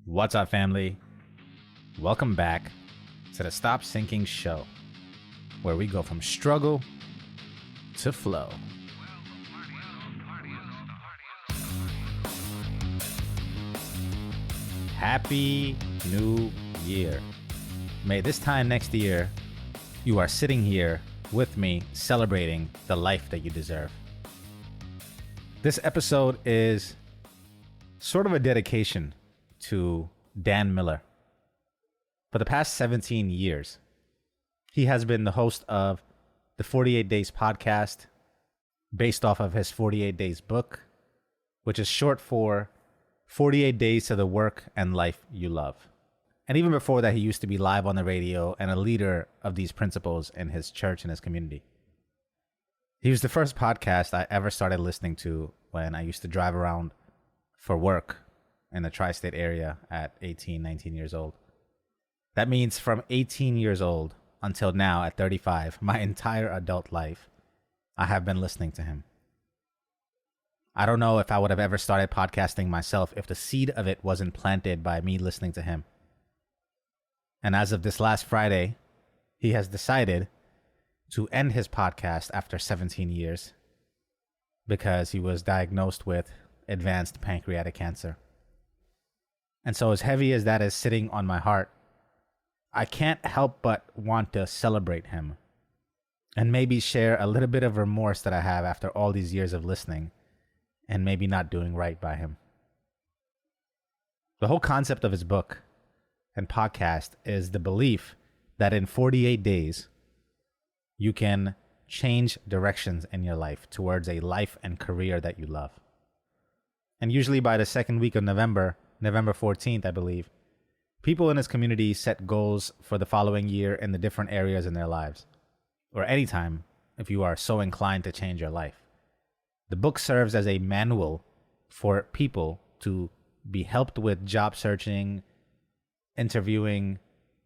What's up, family? Welcome back to the Stop Sinking Show, where we go from struggle to flow. Happy New Year. May this time next year, you are sitting here with me celebrating the life that you deserve. This episode is sort of a dedication to Dan Miller. For the past 17 years, he has been the host of the 48 Days podcast, based off of his 48 Days book, which is short for 48 Days to the Work and Life You Love. And even before that, he used to be live on the radio and a leader of these principles in his church and his community. He was the first podcast I ever started listening to when I used to drive around for work in the tri-state area at 18, 19 years old. That means from 18 years old until now at 35, my entire adult life, I have been listening to him. I don't know if I would have ever started podcasting myself if the seed of it wasn't planted by me listening to him. And as of this last Friday, he has decided to end his podcast after 17 years because he was diagnosed with advanced pancreatic cancer. And so as heavy as that is sitting on my heart, I can't help but want to celebrate him and maybe share a little bit of remorse that I have after all these years of listening and maybe not doing right by him. The whole concept of his book and podcast is the belief that in 48 days, you can change directions in your life towards a life and career that you love. And usually by the second week of November 14th, I believe, people in his community set goals for the following year in the different areas in their lives, or anytime if you are so inclined to change your life. The book serves as a manual for people to be helped with job searching, interviewing,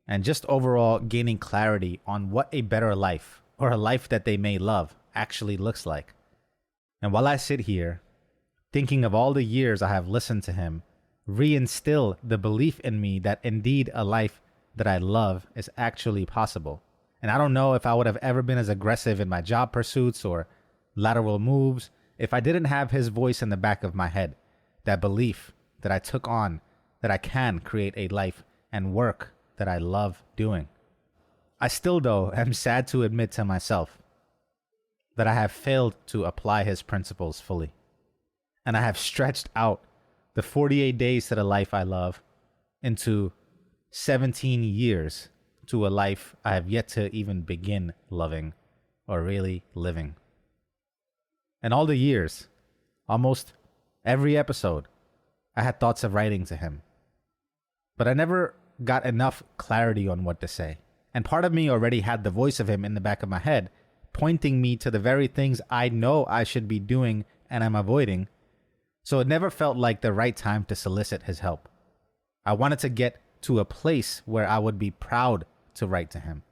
and just overall gaining clarity on what a better life, or a life that they may love, actually looks like. And while I sit here, thinking of all the years I have listened to him reinstill the belief in me that indeed a life that I love is actually possible. And I don't know if I would have ever been as aggressive in my job pursuits or lateral moves if I didn't have his voice in the back of my head, that belief that I took on, that I can create a life and work that I love doing. I still, though, am sad to admit to myself that I have failed to apply his principles fully. And I have stretched out the 48 days to the life I love into 17 years to a life I have yet to even begin loving or really living. And all the years, almost every episode, I had thoughts of writing to him. But I never got enough clarity on what to say. And part of me already had the voice of him in the back of my head, pointing me to the very things I know I should be doing and I'm avoiding. So it never felt like the right time to solicit his help. I wanted to get to a place where I would be proud to write to him,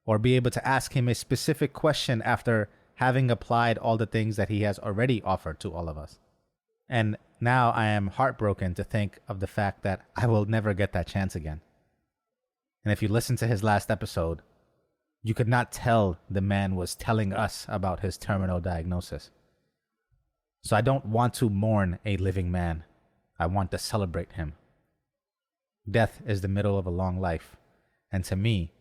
or be able to ask him a specific question after having applied all the things that he has already offered to all of us. And now I am heartbroken to think of the fact that I will never get that chance again. And if you listen to his last episode, you could not tell the man was telling us about his terminal diagnosis. So I don't want to mourn a living man. I want to celebrate him. Death is the middle of a long life, and to me,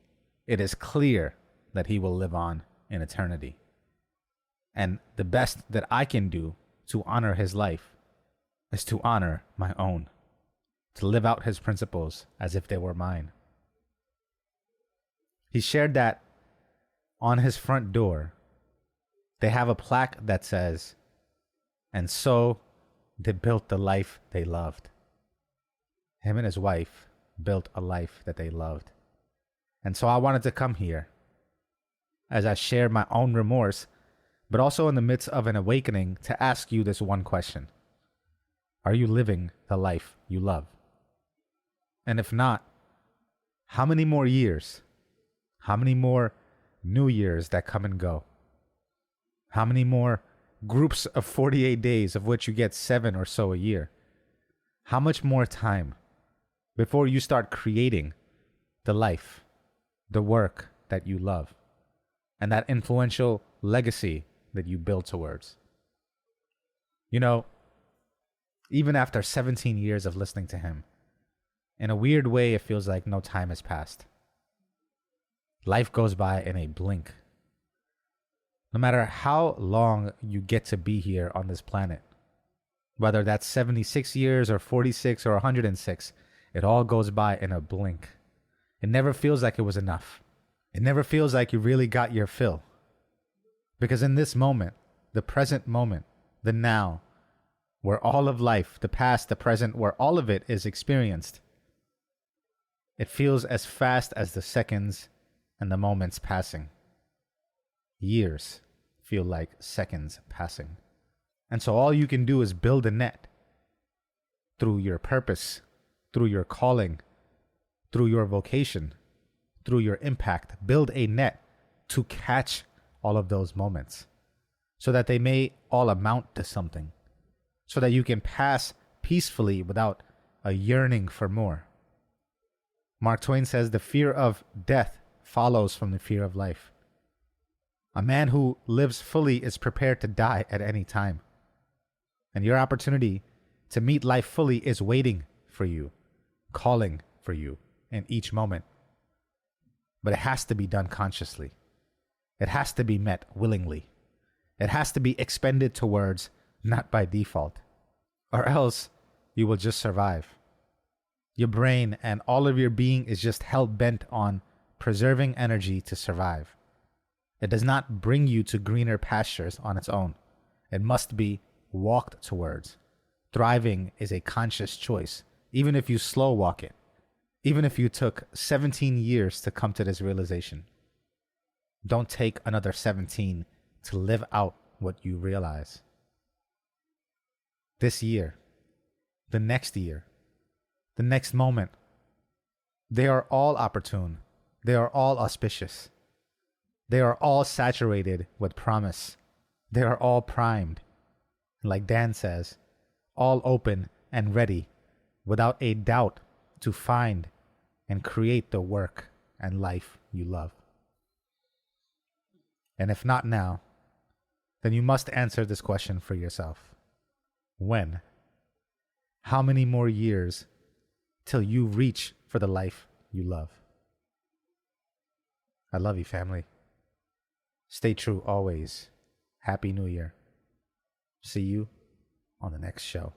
it is clear that he will live on in eternity. And the best that I can do to honor his life is to honor my own, to live out his principles as if they were mine. He shared that on his front door, they have a plaque that says, "And so they built the life they loved." Him and his wife built a life that they loved. And so I wanted to come here as I share my own remorse, but also in the midst of an awakening, to ask you this one question. Are you living the life you love? And if not, how many more years? How many more New Years that come and go? How many more groups of 48 days of which you get 7 or so a year? How much more time before you start creating the life, the work that you love, and that influential legacy that you build towards. You know, even after 17 years of listening to him, in a weird way, it feels like no time has passed. Life goes by in a blink. No matter how long you get to be here on this planet, whether that's 76 years or 46 or 106, it all goes by in a blink. It never feels like it was enough. It never feels like you really got your fill. Because in this moment, the present moment, the now, where all of life, the past, the present, where all of it is experienced, it feels as fast as the seconds and the moments passing. Years feel like seconds passing. And so all you can do is build a net through your purpose, through your calling, through your vocation, through your impact. Build a net to catch all of those moments so that they may all amount to something, so that you can pass peacefully without a yearning for more. Mark Twain says the fear of death follows from the fear of life. A man who lives fully is prepared to die at any time. And your opportunity to meet life fully is waiting for you, calling for you in each moment. But it has to be done consciously. It has to be met willingly. It has to be expended towards, not by default. Or else you will just survive. Your brain and all of your being is just hell-bent on preserving energy to survive. It does not bring you to greener pastures on its own. It must be walked towards. Thriving is a conscious choice, even if you slow walk it, even if you took 17 years to come to this realization. Don't take another 17 to live out what you realize. This year, the next year, the next moment, they are all opportune. They are all auspicious. They are all saturated with promise. They are all primed. Like Dan says, all open and ready, without a doubt, to find and create the work and life you love. And if not now, then you must answer this question for yourself. When? How many more years till you reach for the life you love? I love you, family. Stay true always. Happy New Year. See you on the next show.